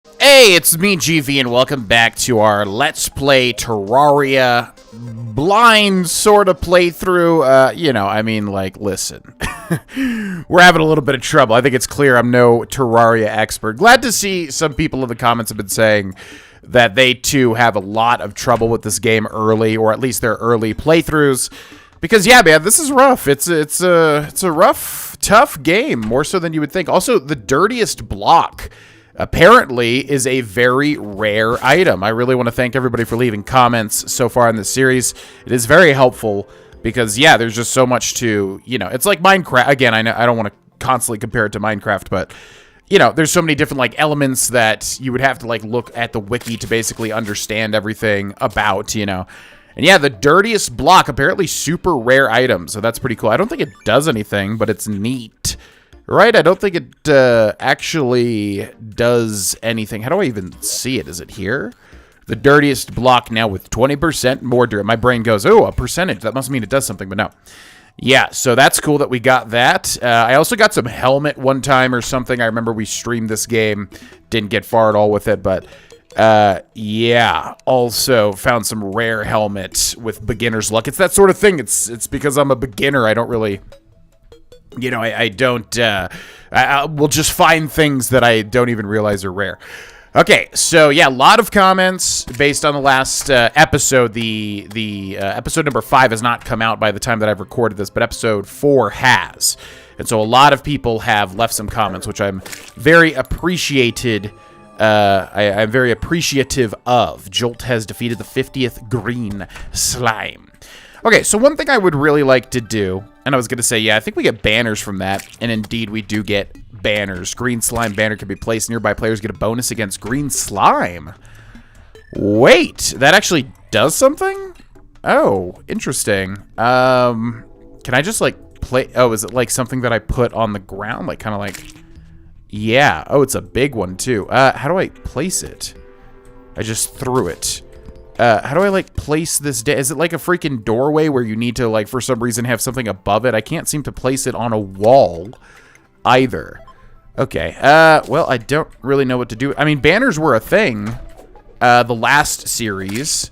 Hey, it's me, GV, and welcome back to our Let's Play Terraria blind sort of playthrough. Listen. We're having a little bit of trouble. I think it's clear I'm no Terraria expert. Glad to see some people in the comments have been saying that they, too, have a lot of trouble with this game early, or at least their early playthroughs. Because, yeah, man, this is rough. It's a rough, tough game, more so than you would think. Also, the dirtiest block apparently is a very rare item. I really want to thank everybody for leaving comments so far in this series. It is very helpful because, yeah, there's just so much to, it's like Minecraft. Again, I know I don't want to constantly compare it to Minecraft, but, there's so many different, elements that you would have to, look at the wiki to basically understand everything about, And, yeah, the dirtiest block, apparently super rare item, so that's pretty cool. I don't think it does anything, but it's neat. Right, I don't think it actually does anything. How do I even see it? Is it here? The dirtiest block now with 20% more dirt. My brain goes, oh, a percentage. That must mean it does something, but no. Yeah, so that's cool that we got that. I also got some helmet one time or something. I remember we streamed this game. Didn't get far at all with it, but yeah. Also found some rare helmet with beginner's luck. It's that sort of thing. It's because I'm a beginner. I don't really... I will just find things that I don't even realize are rare. Okay, so yeah, a lot of comments based on the last episode. The episode number 5 has not come out by the time that I've recorded this, but episode 4 has. And so a lot of people have left some comments, which I'm very appreciated. I'm very appreciative of. Jolt has defeated the 50th green slime. Okay, so one thing I would really like to do, and I was going to say, yeah, I think we get banners from that, and indeed we do get banners. Green slime banner can be placed. Nearby players get a bonus against green slime. Wait, that actually does something? Oh, interesting. Can I just, play... Oh, is it, something that I put on the ground? Kind of Yeah. Oh, it's a big one, too. How do I place it? I just threw it. How do I, place this? Is it like a freaking doorway where you need to, for some reason have something above it? I can't seem to place it on a wall either. Okay. Well, I don't really know what to do. I mean, banners were a thing, the last series,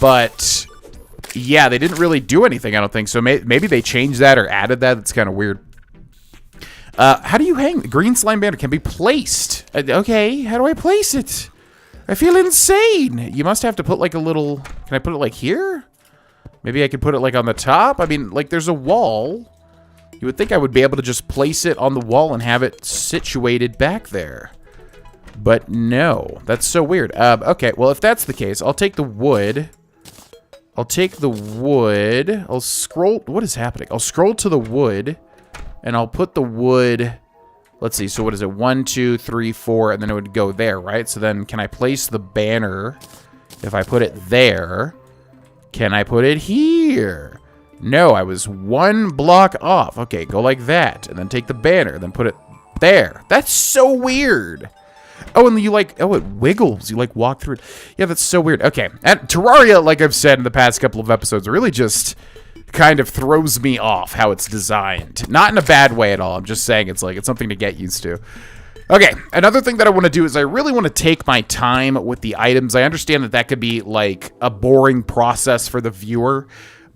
but yeah, they didn't really do anything, I don't think. So maybe they changed that or added that. It's kind of weird. How do you hang? Green slime banner can be placed. Okay, how do I place it? I feel insane. You must have to put a little... Can I put it here? Maybe I could put it on the top? I mean, there's a wall. You would think I would be able to just place it on the wall and have it situated back there. But no, that's so weird. Okay, well, if that's the case, I'll take the wood. I'll scroll... What is happening? I'll scroll to the wood, and I'll put the wood... Let's see, so what is it? 1, 2, 3, 4, and then it would go there, right? So then can I place the banner? If I put it there, can I put it here? No, I was 1 block off. Okay, go like that, and then take the banner, then put it there. That's so weird. Oh, and you oh, it wiggles. You walk through it. Yeah, that's so weird. Okay, and Terraria, like I've said in the past couple of episodes, really just... kind of throws me off how it's designed. Not in a bad way at all. I'm just saying it's something to get used to. Okay, another thing that I want to do is I really want to take my time with the items. I understand that could be a boring process for the viewer,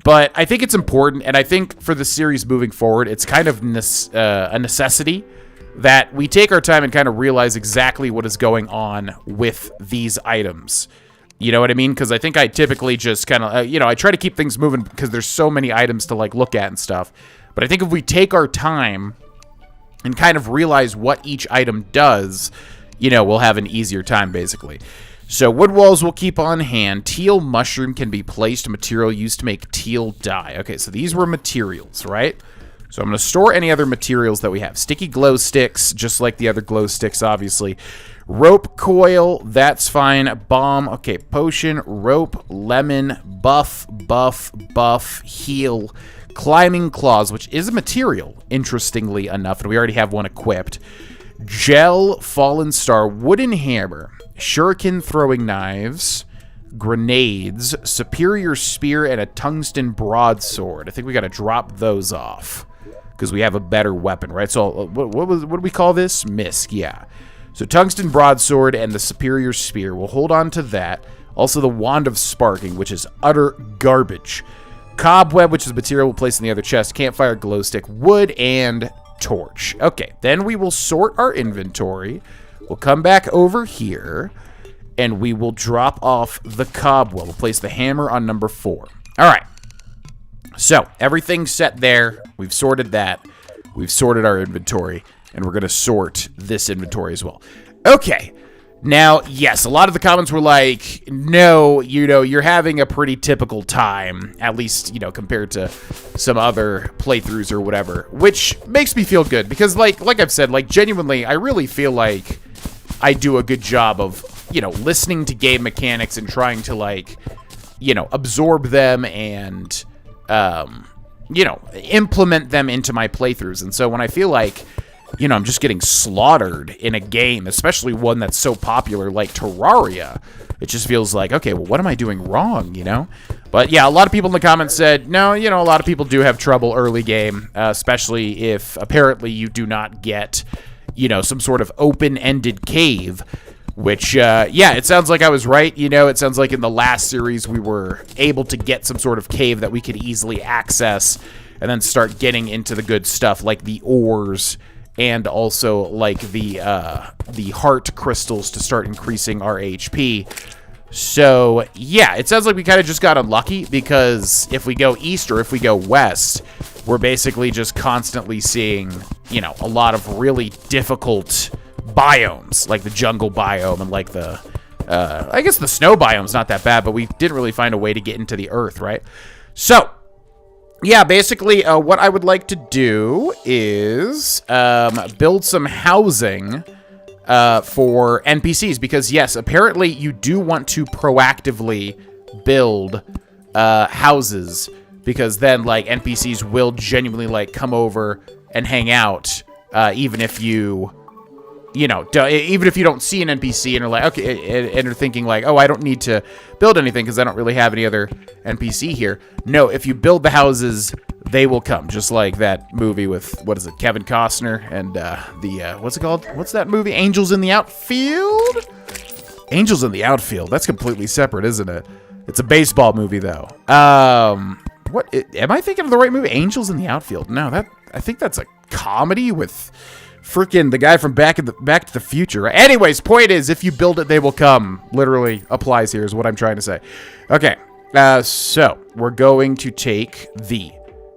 but I think it's important, and I think for the series moving forward, it's kind of a necessity that we take our time and kind of realize exactly what is going on with these items. You know what I mean? Because I think I typically just kind of, I try to keep things moving because there's so many items to, look at and stuff. But I think if we take our time and kind of realize what each item does, we'll have an easier time, basically. So wood walls will keep on hand. Teal mushroom can be placed, a material used to make teal dye. Okay, so these were materials, right? So I'm going to store any other materials that we have. Sticky glow sticks, just like the other glow sticks, obviously. Rope coil, that's fine. Bomb, okay. Potion, rope, lemon, buff, heal. Climbing claws, which is a material, interestingly enough, and we already have one equipped. Gel, fallen star, wooden hammer, shuriken throwing knives, grenades, superior spear, and a tungsten broadsword. I think we got to drop those off because we have a better weapon, right? So what do we call this? Misc, yeah. So tungsten broadsword and the superior spear. We'll hold on to that. Also the wand of sparking, which is utter garbage. Cobweb, which is material we'll place in the other chest. Campfire, glow stick, wood, and torch. Okay, then we will sort our inventory. We'll come back over here, and we will drop off the cobweb. We'll place the hammer on number 4. All right. So, everything's set there. We've sorted that. We've sorted our inventory, and we're going to sort this inventory as well. Okay. Now, yes, a lot of the comments were like, no, you're having a pretty typical time, at least, compared to some other playthroughs or whatever, which makes me feel good because, like I've said, genuinely, I really feel like I do a good job of, listening to game mechanics and trying to, absorb them and, implement them into my playthroughs. And so when I feel like, I'm just getting slaughtered in a game, especially one that's so popular like Terraria, it just feels like, okay, well, what am I doing wrong, But yeah, a lot of people in the comments said, no, a lot of people do have trouble early game, especially if apparently you do not get, some sort of open-ended cave, which, yeah, it sounds like I was right. It sounds like in the last series we were able to get some sort of cave that we could easily access and then start getting into the good stuff like the ores and also like the heart crystals to start increasing our HP. So, yeah, it sounds like we kind of just got unlucky because if we go east or if we go west, we're basically just constantly seeing, a lot of really difficult biomes, like the jungle biome and like the, I guess the snow biome's not that bad, but we didn't really find a way to get into the earth, right? So, yeah, basically what I would like to do is build some housing for NPCs because, yes, apparently you do want to proactively build houses because then, NPCs will genuinely, come over and hang out even if you... even if you don't see an NPC and are like, okay, and are thinking like, oh, I don't need to build anything because I don't really have any other NPC here. No, if you build the houses, they will come. Just like that movie with, what is it, Kevin Costner and what's it called? What's that movie? Angels in the Outfield? Angels in the Outfield. That's completely separate, isn't it? It's a baseball movie, though. What? Am I thinking of the right movie? Angels in the Outfield. No, I think that's a comedy with... freaking the guy from Back to the Future. Anyways, point is, if you build it, they will come. Literally applies here is what I'm trying to say. Okay, so we're going to take the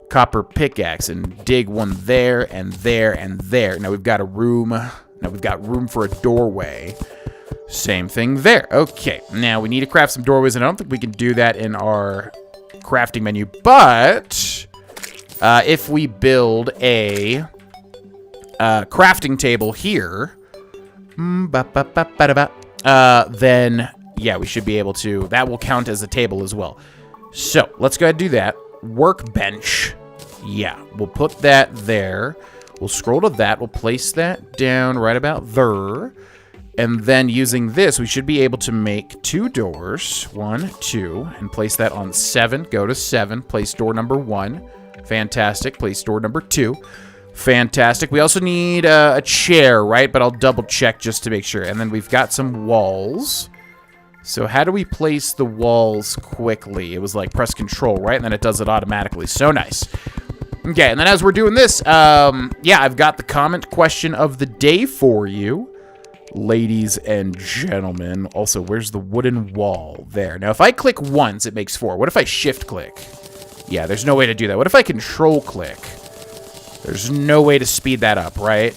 copper pickaxe and dig one there and there and there. Now we've got a room. Now we've got room for a doorway. Same thing there. Okay, now we need to craft some doorways, and I don't think we can do that in our crafting menu. But if we build a crafting table here, then yeah, we should be able to, that will count as a table as well. So let's go ahead and do that. Workbench. Yeah, we'll put that there. We'll scroll to that. We'll place that down right about there. And then using this, we should be able to make 2 doors. 1, 2, and place that on 7. Go to 7. Place door number 1. Fantastic. Place door number 2. Fantastic. We also need a chair, right? But I'll double check just to make sure. And then we've got some walls. So how do we place the walls quickly? It was like press control, right? And then it does it automatically. So nice. Okay, and then as we're doing this, yeah, I've got the comment question of the day for you, ladies and gentlemen. Also, where's the wooden wall? There. Now, if I click once, it makes 4. What if I shift click? Yeah, there's no way to do that. What if I control click? There's no way to speed that up, right?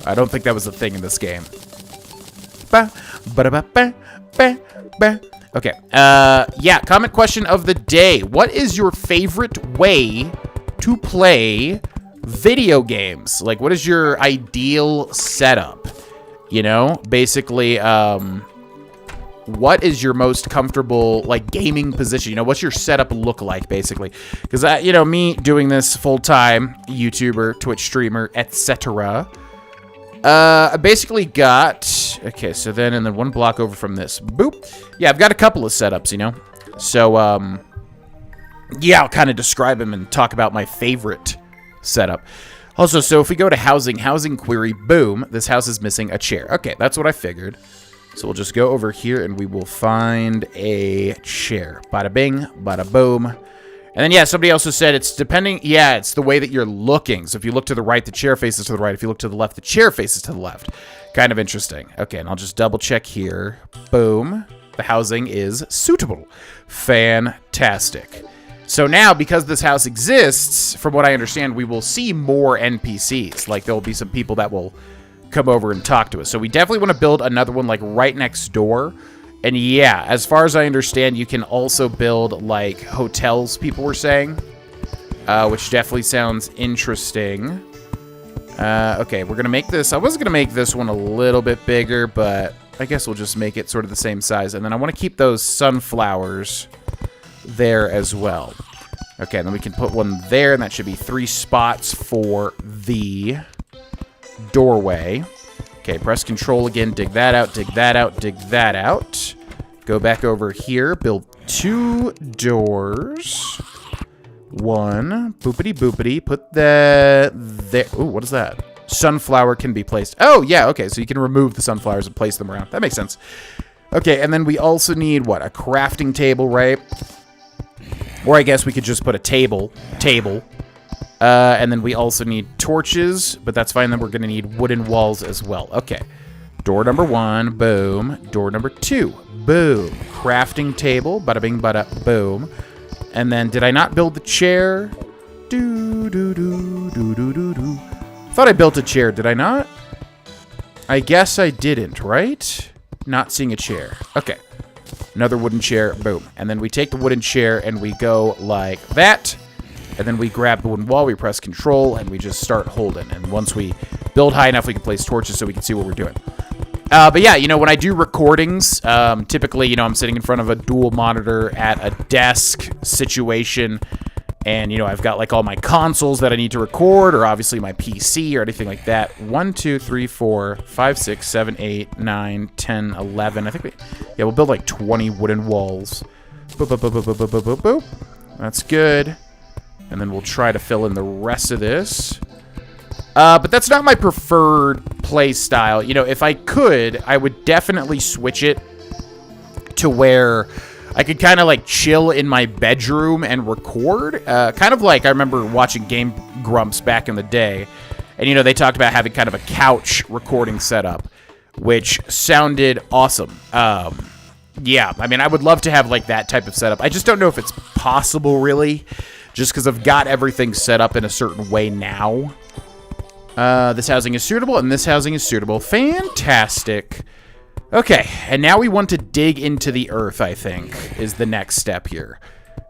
I don't think that was a thing in this game. Okay. Yeah, comment question of the day. What is your favorite way to play video games? Like, what is your ideal setup? You know, basically, what is your most comfortable, like, gaming position? You know, what's your setup look like, basically? Because, you know, me doing this full-time, YouTuber, Twitch streamer, etc., I basically got, okay, so then, and then one block over from this, boop. Yeah, I've got a couple of setups, you know? So, yeah, I'll kind of describe them and talk about my favorite setup. Also, so if we go to housing query, boom, this house is missing a chair. Okay, that's what I figured. So we'll just go over here and we will find a chair. Bada bing, bada boom. And then, yeah, somebody also said it's depending. Yeah, it's the way that you're looking. So if you look to the right, the chair faces to the right. If you look to the left, the chair faces to the left. Kind of interesting. Okay, and I'll just double check here. Boom. The housing is suitable. Fantastic. So now, because this house exists, from what I understand, we will see more NPCs. Like, there will be some people that will come over and talk to us. So we definitely want to build another one, like, right next door. And yeah, as far as I understand, you can also build, like, hotels, people were saying. Which definitely sounds interesting. Okay, we're going to make this... I was going to make this one a little bit bigger, but I guess we'll just make it sort of the same size. And then I want to keep those sunflowers there as well. Okay, and then we can put one there, and that should be 3 spots for the doorway. Okay, press control again, dig that out, dig that out, dig that out. Go back over here, build 2 doors. 1, boopity boopity, put that there. Ooh, what is that? Sunflower can be placed. Oh, yeah, okay, so you can remove the sunflowers and place them around. That makes sense. Okay, and then we also need, what, a crafting table, right? Or I guess we could just put a table. And then we also need torches, but that's fine. Then we're going to need wooden walls as well. Okay. Door number 1, boom. Door number 2, boom. Crafting table, bada bing, bada boom. And then, did I not build the chair? Thought I built a chair, did I not? I guess I didn't, right? Not seeing a chair. Okay. Another wooden chair, boom. And then we take the wooden chair and we go like that. And then we grab the wooden wall, we press control, and we just start holding. And once we build high enough, we can place torches so we can see what we're doing. But yeah, you know, when I do recordings, typically, you know, I'm sitting in front of a dual monitor at a desk situation. And, you know, I've got like all my consoles that I need to record, or obviously my PC or anything like that. 1, 2, 3, 4, 5, 6, 7, 8, 9, 10, 11. I think we'll build like 20 wooden walls. Boop, boop, boop, boop, boop, boop, boop, boop. That's good. And then we'll try to fill in the rest of this. But that's not my preferred play style. You know, if I could, I would definitely switch it to where I could kind of like chill in my bedroom and record. Kind of like I remember watching Game Grumps back in the day. And, you know, they talked about having kind of a couch recording setup, which sounded awesome. Yeah, I mean, I would love to have like that type of setup. I just don't know if it's possible, really, just because I've got everything set up in a certain way now. This housing is suitable, and this housing is suitable. Fantastic. Okay, and now we want to dig into the earth, I think, is the next step here.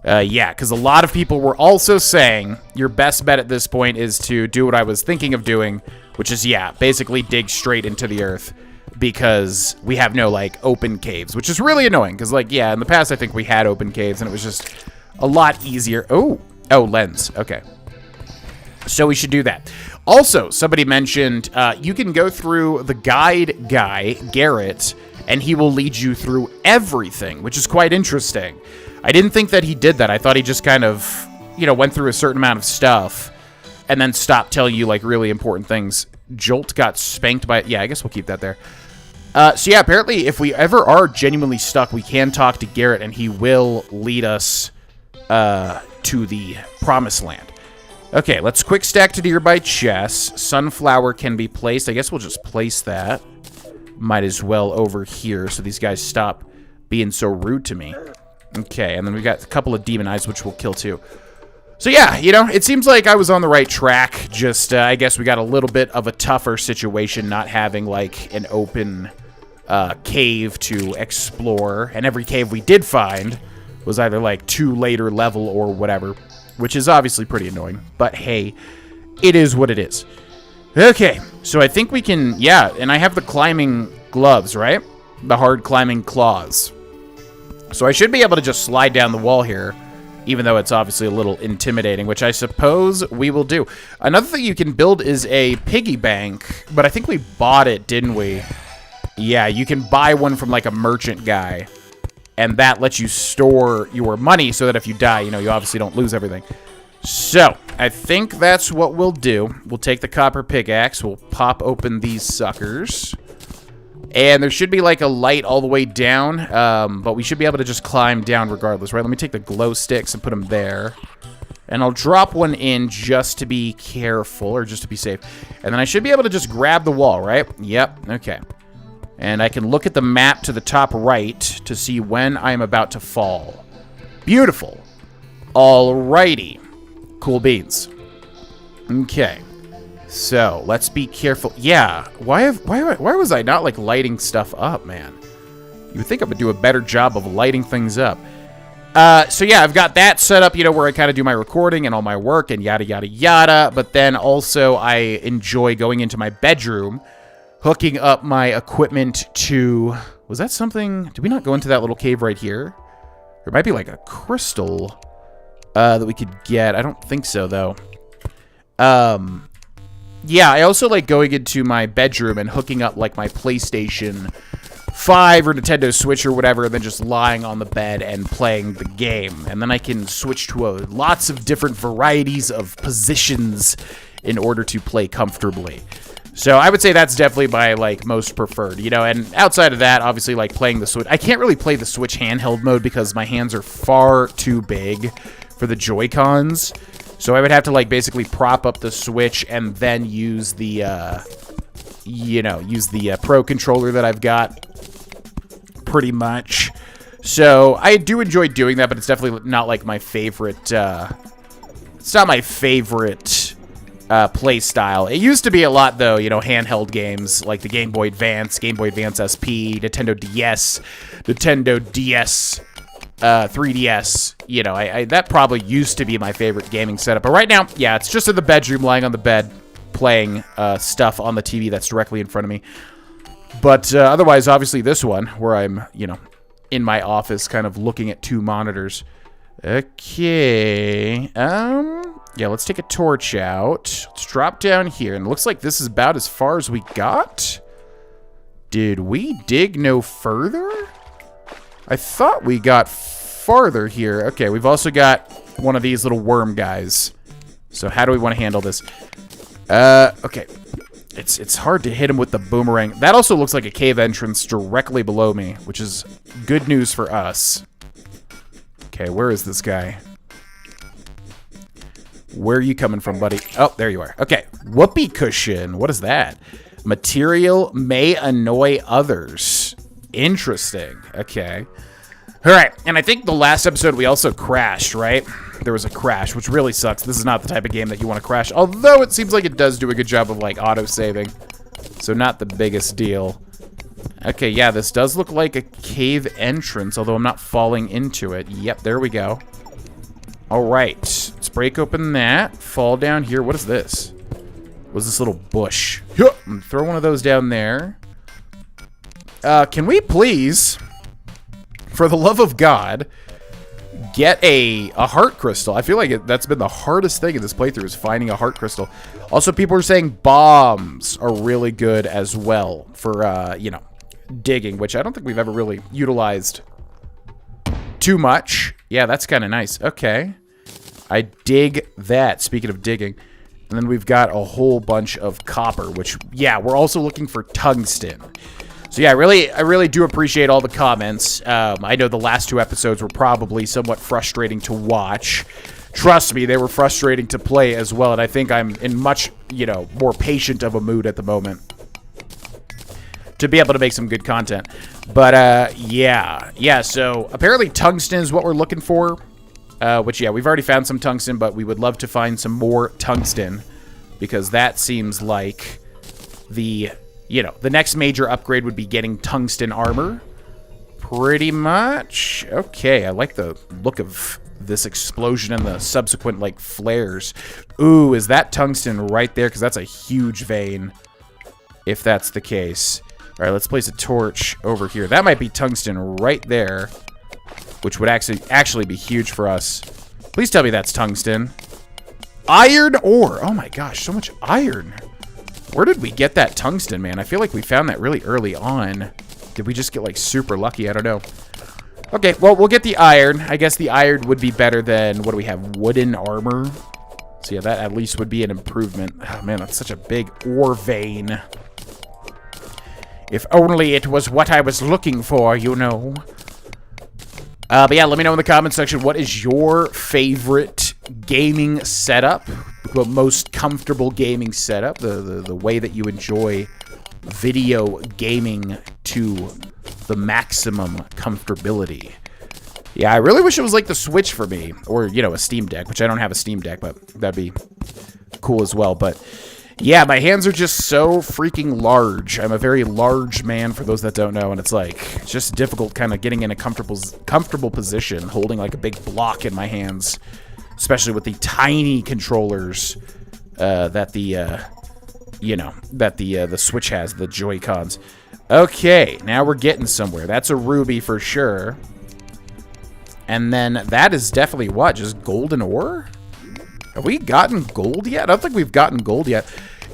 Yeah, because a lot of people were also saying your best bet at this point is to do what I was thinking of doing, which is, yeah, basically dig straight into the earth, because we have no, like, open caves, which is really annoying, because, like, yeah, in the past I think we had open caves, and it was just a lot easier. Oh, lens. Okay. So we should do that. Also, somebody mentioned you can go through the guide guy, Garrett, and he will lead you through everything, which is quite interesting. I didn't think that he did that. I thought he just kind of, you know, went through a certain amount of stuff and then stopped telling you, like, really important things. Jolt got spanked by... Yeah, I guess we'll keep that there. So, yeah, apparently, if we ever are genuinely stuck, we can talk to Garrett, and he will lead us to the promised land. Okay, let's quick stack to nearby chests. Sunflower can be placed. I guess we'll just place that. Might as well over here so these guys stop being so rude to me. Okay, and then we've got a couple of demon eyes, which we'll kill too. So yeah, you know, it seems like I was on the right track. Just, I guess we got a little bit of a tougher situation not having, like, an open cave to explore. And every cave we did find was either, like, too later level or whatever, which is obviously pretty annoying. But hey, it is what it is. Okay, so I think we can, yeah, and I have the climbing gloves, right? The hard climbing claws. So I should be able to just slide down the wall here, even though it's obviously a little intimidating, which I suppose we will do. Another thing you can build is a piggy bank, but I think we bought it, didn't we? Yeah, you can buy one from, like, a merchant guy, and that lets you store your money so that if you die, you know, you obviously don't lose everything. So, I think that's what we'll do. We'll take the copper pickaxe. We'll pop open these suckers. And there should be like a light all the way down. But we should be able to just climb down regardless, right? Let me take the glow sticks and put them there. And I'll drop one in just to be careful, or just to be safe. And then I should be able to just grab the wall, right? Yep, okay. And I can look at the map to the top right to see when I'm about to fall. Beautiful. Alrighty. Cool beans. Okay. So, let's be careful. Yeah, why was I not, like, lighting stuff up, man? You would think I would do a better job of lighting things up. So yeah, I've got that set up, you know, where I kind of do my recording and all my work and yada, yada, yada. But then also I enjoy going into my bedroom, hooking up my equipment to... Was that something... Did we not go into that little cave right here? There might be like a crystal that we could get. I don't think so, though. Yeah, I also like going into my bedroom and hooking up like my PlayStation 5 or Nintendo Switch or whatever, and then just lying on the bed and playing the game. And then I can switch to lots of different varieties of positions in order to play comfortably. So I would say that's definitely my, like, most preferred, you know, and outside of that, obviously, like, playing the Switch. I can't really play the Switch handheld mode because my hands are far too big for the Joy-Cons. So I would have to, like, basically prop up the Switch and then use the, Pro Controller that I've got, pretty much. So I do enjoy doing that, but it's definitely not, like, my favorite, it's not my favorite play style. It used to be a lot, though, you know, handheld games like the Game Boy Advance, Game Boy Advance SP, Nintendo DS, Nintendo DS, 3DS. You know, that probably used to be my favorite gaming setup. But right now, yeah, it's just in the bedroom, lying on the bed, playing stuff on the TV that's directly in front of me. But otherwise, obviously, this one, where I'm, you know, in my office, kind of looking at two monitors. Okay, yeah, let's take a torch out. Let's drop down here, and it looks like this is about as far as we got. Did we dig no further? I thought we got farther here. Okay, we've also got one of these little worm guys. So how do we want to handle this? Okay. It's hard to hit him with the boomerang. That also looks like a cave entrance directly below me, which is good news for us. Okay, where is this guy? Where are you coming from, buddy? Oh, there you are. Okay, whoopee cushion. What is that? Material may annoy others. Interesting. Okay. All right, and I think the last episode we also crashed, right? There was a crash, which really sucks. This is not the type of game that you want to crash, although it seems like it does do a good job of, like, auto-saving. So not the biggest deal. Okay, yeah, this does look like a cave entrance, although I'm not falling into it. Yep, there we go. All right, let's break open that. Fall down here. What is this? What's this little bush? Throw one of those down there. Can we please, for the love of God, get a heart crystal? I feel like that's been the hardest thing in this playthrough, is finding a heart crystal. Also, people are saying bombs are really good as well for, you know, digging, which I don't think we've ever really utilized too much. Yeah, that's kind of nice. Okay. I dig that, speaking of digging. And then we've got a whole bunch of copper, which, yeah, we're also looking for tungsten. So yeah, I really do appreciate all the comments. I know the last two episodes were probably somewhat frustrating to watch. Trust me, they were frustrating to play as well, and I think I'm in much, you know, more patient of a mood at the moment to be able to make some good content. But yeah, so apparently tungsten is what we're looking for, which, yeah, we've already found some tungsten, but we would love to find some more tungsten, because that seems like the... You know, the next major upgrade would be getting tungsten armor. Pretty much. Okay, I like the look of this explosion and the subsequent, like, flares. Ooh, is that tungsten right there? Because that's a huge vein, if that's the case. All right, let's place a torch over here. That might be tungsten right there, which would actually be huge for us. Please tell me that's tungsten. Iron ore. Oh, my gosh, so much iron. Where did we get that tungsten, man? I feel like we found that really early on. Did we just get, like, super lucky? I don't know. Okay, well, we'll get the iron. I guess the iron would be better than, what do we have, wooden armor? So yeah, that at least would be an improvement. Oh man, that's such a big ore vein. If only it was what I was looking for, you know. But yeah, let me know in the comment section, what is your favorite gaming setup? The most comfortable gaming setup? The way that you enjoy video gaming to the maximum comfortability. Yeah, I really wish it was like the Switch for me. Or, you know, a Steam Deck, which I don't have a Steam Deck, but that'd be cool as well. But yeah, my hands are just so freaking large. I'm a very large man, for those that don't know, and it's like just difficult kind of getting in a comfortable position, holding like a big block in my hands, especially with the tiny controllers that the the Switch has, the Joy-Cons. Okay, now we're getting somewhere. That's a ruby for sure. And then that is definitely what? Just golden ore? Have we gotten gold yet? I don't think we've gotten gold yet.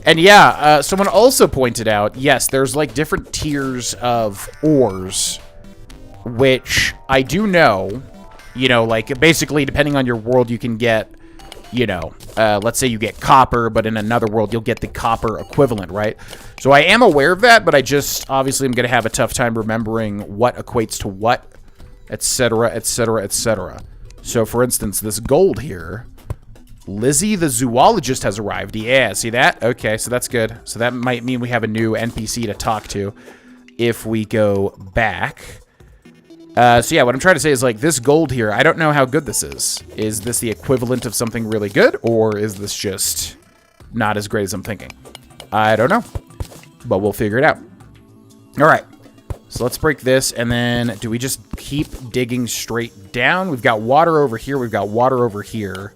And yeah, someone also pointed out, yes, there's like different tiers of ores, which I do know, you know, like basically depending on your world, you can get, you know, let's say you get copper, but in another world, you'll get the copper equivalent, right? So I am aware of that, but I just obviously am going to have a tough time remembering what equates to what, etc., etc., etc. So for instance, this gold here, Lizzie the zoologist has arrived. Yeah, see that? Okay, so that's good. So that might mean we have a new NPC to talk to if we go back. So yeah, what I'm trying to say is like this gold here, I don't know how good this is. Is this the equivalent of something really good, or is this just not as great as I'm thinking? I don't know, but we'll figure it out. All right, so let's break this, and then do we just keep digging straight down? We've got water over here. We've got water over here.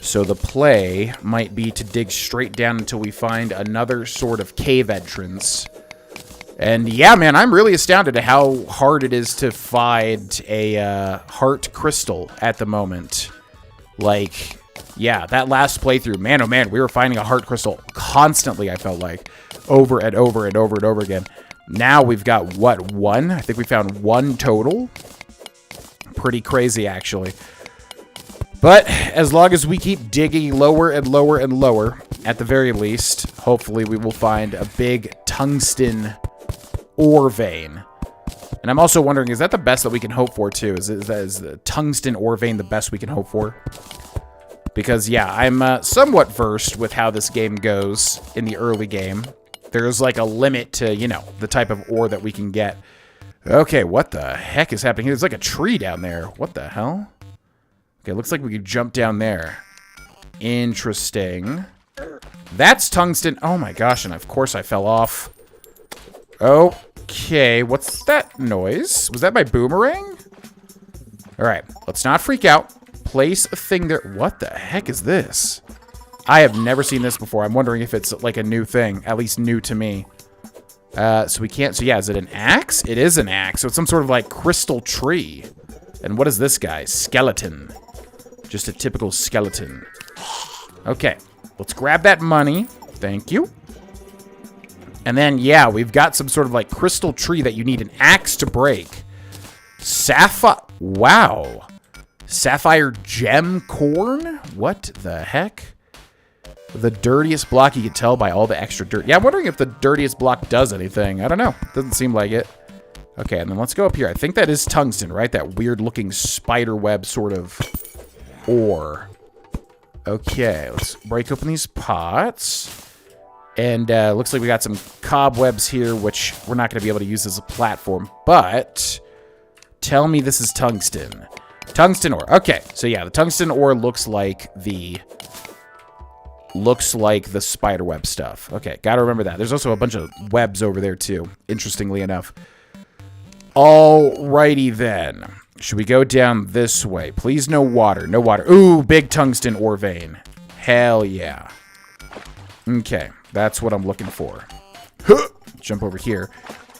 So the play might be to dig straight down until we find another sort of cave entrance. And yeah, man, I'm really astounded at how hard it is to find a heart crystal at the moment. Like, yeah, that last playthrough, man, oh man, we were finding a heart crystal constantly, I felt like. Over and over and over and over again. Now we've got, what, one? I think we found one total. Pretty crazy, actually. But as long as we keep digging lower and lower and lower, at the very least, hopefully we will find a big tungsten ore vein. And I'm also wondering, is that the best that we can hope for, too? Is the tungsten ore vein the best we can hope for? Because, yeah, I'm somewhat versed with how this game goes in the early game. There's, like, a limit to, you know, the type of ore that we can get. Okay, what the heck is happening here? There's, like, a tree down there. What the hell? Okay, looks like we could jump down there. Interesting. That's tungsten. Oh my gosh, and of course I fell off. Okay, what's that noise? Was that my boomerang? Alright, let's not freak out. Place a thing there. What the heck is this? I have never seen this before. I'm wondering if it's like a new thing. At least new to me. So we can't... So yeah, is it an axe? It is an axe. So it's some sort of like crystal tree. And what is this guy? Skeleton. Just a typical skeleton. Okay, let's grab that money. Thank you. And then, yeah, we've got some sort of like crystal tree that you need an axe to break. Sapphire. Wow. Sapphire gem corn? What the heck? The dirtiest block, you can tell by all the extra dirt. Yeah, I'm wondering if the dirtiest block does anything. I don't know. Doesn't seem like it. Okay, and then let's go up here. I think that is tungsten, right? That weird looking spider web sort of ore. Okay, let's break open these pots. And looks like we got some cobwebs here, which we're not going to be able to use as a platform. But tell me this is tungsten. Tungsten ore. Okay, so yeah, the tungsten ore looks like the spiderweb stuff. Okay, gotta remember that. There's also a bunch of webs over there too, interestingly enough. Alrighty then. Should we go down this way? Please, no water. No water. Ooh, big tungsten ore vein. Hell yeah. Okay, that's what I'm looking for. Jump over here.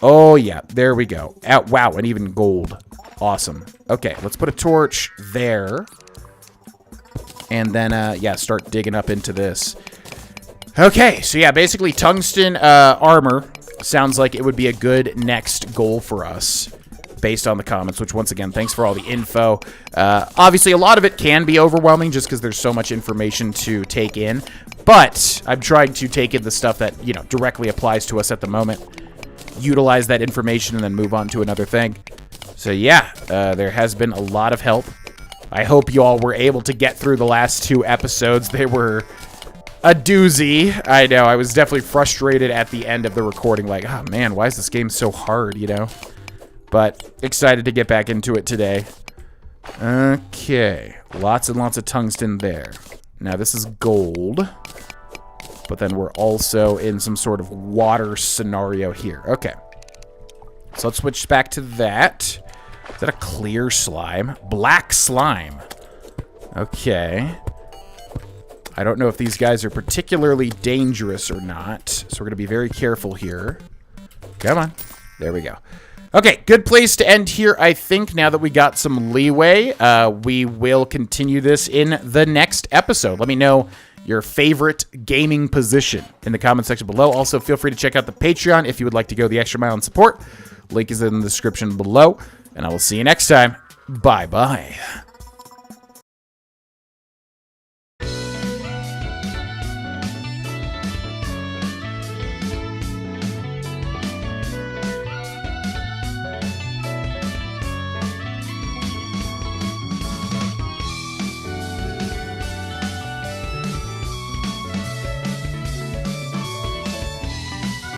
Oh, yeah, there we go. Wow, and even gold. Awesome. Okay, let's put a torch there. And then, yeah, start digging up into this. Okay, so yeah, basically tungsten armor sounds like it would be a good next goal for us. based on the comments, which once again, thanks for all the info. Obviously, a lot of it can be overwhelming just because there's so much information to take in, but I'm trying to take in the stuff that, you know, directly applies to us at the moment, utilize that information, and then move on to another thing. So yeah, there has been a lot of help. I hope you all were able to get through the last 2 episodes. They were a doozy. I know, I was definitely frustrated at the end of the recording, like, oh man, why is this game so hard, you know? But excited to get back into it today. Okay, lots and lots of tungsten there. Now this is gold, but then we're also in some sort of water scenario here. Okay, so let's switch back to that. Is that a clear slime? Black slime. Okay. I don't know if these guys are particularly dangerous or not, so we're going to be very careful here. Come on. There we go. Okay, good place to end here, I think, now that we got some leeway. We will continue this in the next episode. Let me know your favorite gaming position in the comment section below. Also, feel free to check out the Patreon if you would like to go the extra mile and support. Link is in the description below. And I will see you next time. Bye-bye.